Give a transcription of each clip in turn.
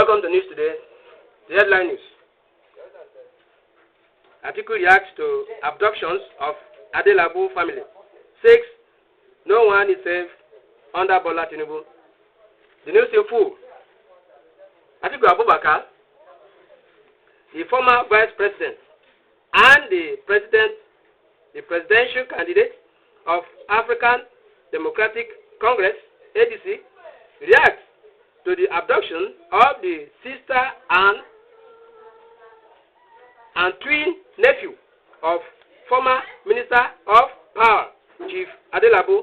Welcome to News Today. The headline news. Atiku reacts to abductions of Adelabu family. 6. No one is safe under Bola Tinubu. The news in full. Atiku Abubakar, the former vice president and the presidential candidate of African Democratic Congress, ADC, reacts to the abduction of the sister and twin nephew of former Minister of Power, Chief Adelabu,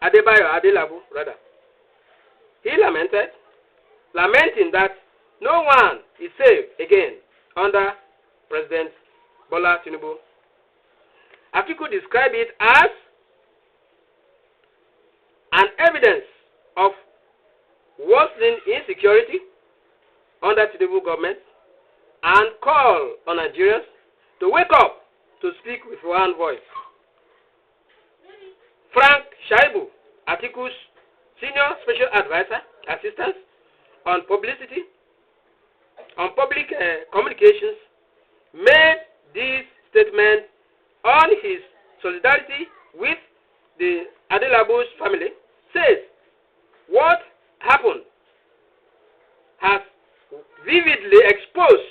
Adebayo Adelabu, rather. He lamenting that no one is safe again under President Bola Tinubu. Atiku described it as an evidence of worsening insecurity under Tinubu government and call on Nigerians to wake up to speak with one voice. Frank Shaibu, Atiku's senior special advisor, assistant on public communications, made this statement on his solidarity with the Adelabu's family. Says what happened has vividly exposed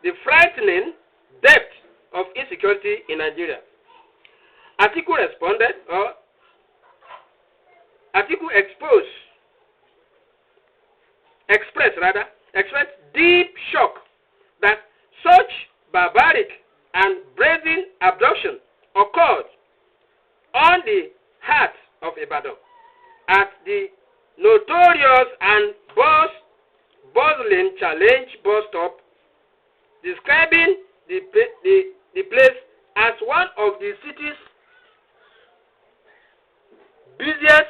the frightening depth of insecurity in Nigeria. Atiku expressed deep shock that such barbaric and brazen abduction occurred on the heart of Ibadan at the notorious and bustling Challenge bus stop, describing the place as one of the city's busiest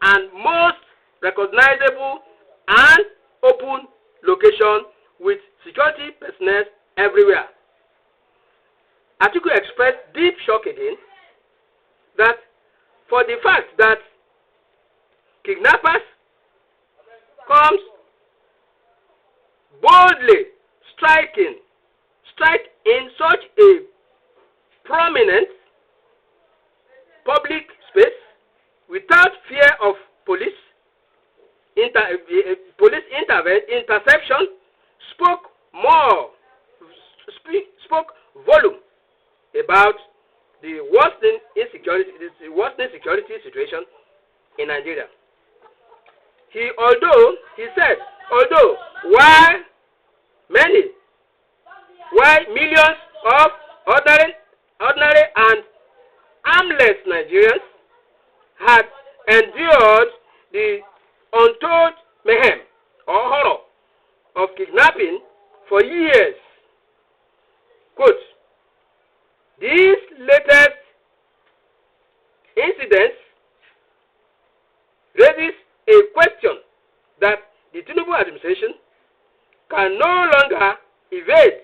and most recognizable and open location with security personnel everywhere. Atiku expressed deep shock again that for the fact that kidnappers comes boldly strike in such a prominent public space without fear of police interception spoke volume about the worsening security situation in Nigeria. While millions of ordinary and armless Nigerians had endured the untold mayhem or horror of kidnapping for years. Quote, these latest incidents raises a question that the Tinubu administration can no longer evade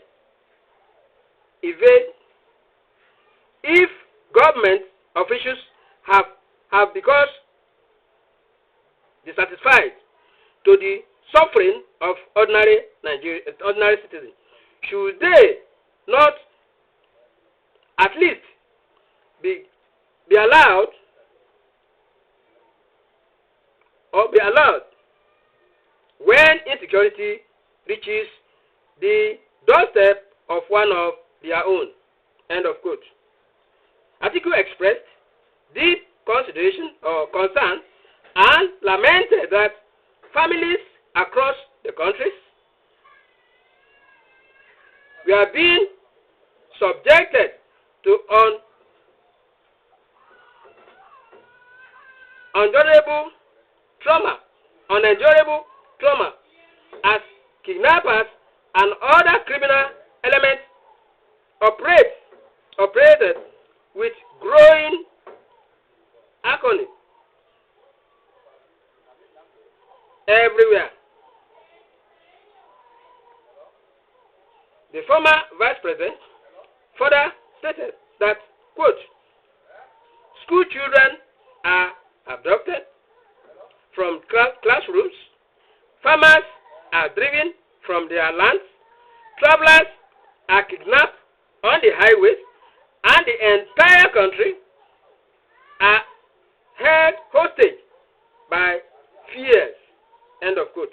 if government officials have because dissatisfied to the suffering of ordinary citizens. Should they not at least be allowed when insecurity reaches the doorstep of one of their own? End of quote. Atiku expressed deep consideration or concern and lamented that families across the countries were being subjected to unendurable trauma as kidnappers and other criminal elements operated with growing agony everywhere. The former vice president further stated that, quote, school children are their lands, travelers are kidnapped on the highways, and the entire country are held hostage by fears. End of quote.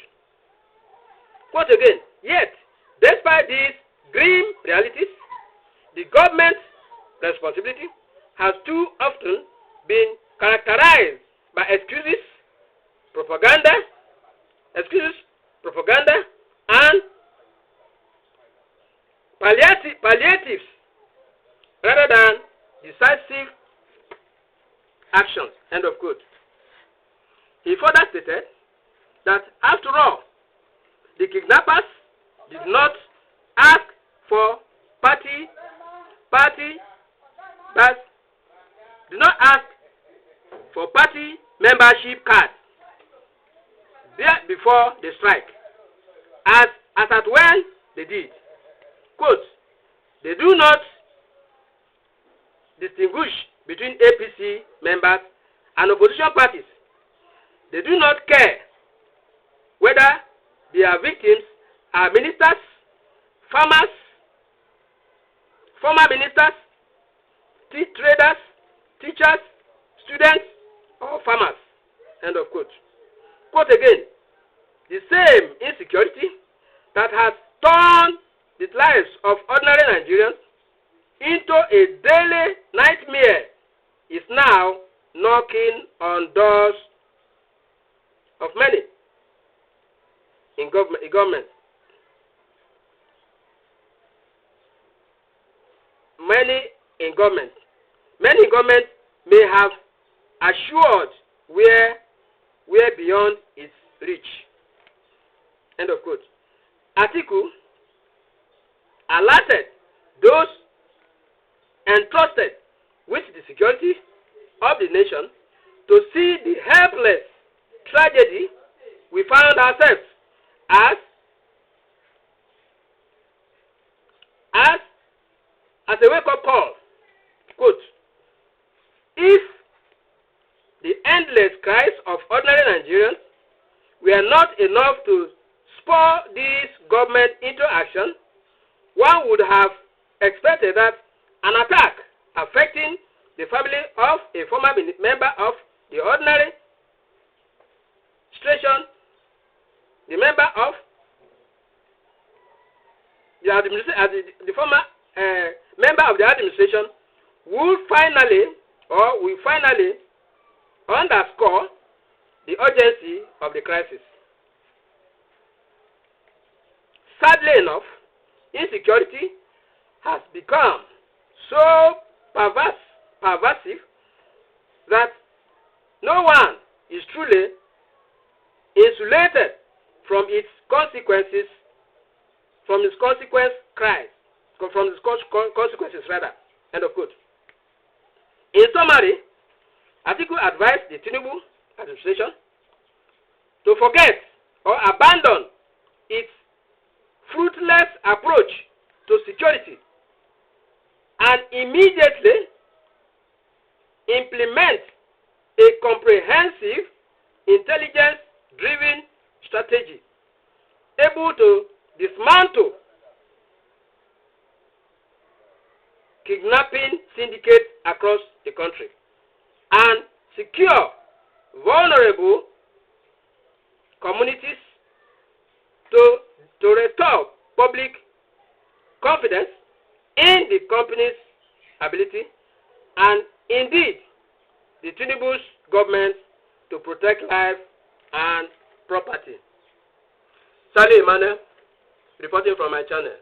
Quote again. Yet, despite these grim realities, the government's responsibility has too often been characterized by excuses, propaganda, and palliatives rather than decisive actions. End of quote. He further stated that after all, the kidnappers did not ask for party membership cards there before the strike, as at when they did. Quote, they do not distinguish between APC members and opposition parties. They do not care whether their victims are ministers, farmers, former ministers, traders, teachers, students, or farmers. End of quote. Quote again. The same insecurity that has turned the lives of ordinary Nigerians into a daily nightmare is now knocking on doors of many in government. Many in government may have assured where beyond its reach. End of quote. Atiku alerted those entrusted with the security of the nation to see the helpless tragedy we found ourselves as a wake-up call. Quote, if the endless cries of ordinary Nigerians were not enough to spur this government into action, one would have expected that an attack affecting the family of a former member of the ordinary station, the member of the former member of the administration will finally underscore the urgency of the crisis. Sadly enough, insecurity has become so pervasive that no one is truly insulated from its consequences rather. End of quote. In summary, Atiku advised the Tinubu administration to forget or abandon its fruitless approach to security and immediately implement a comprehensive, intelligence-driven strategy able to dismantle kidnapping syndicates across the country and secure vulnerable communities to restore public confidence in the company's ability and indeed the Tinubu's government to protect life and property. Sally Emmanuel, reporting from my channel.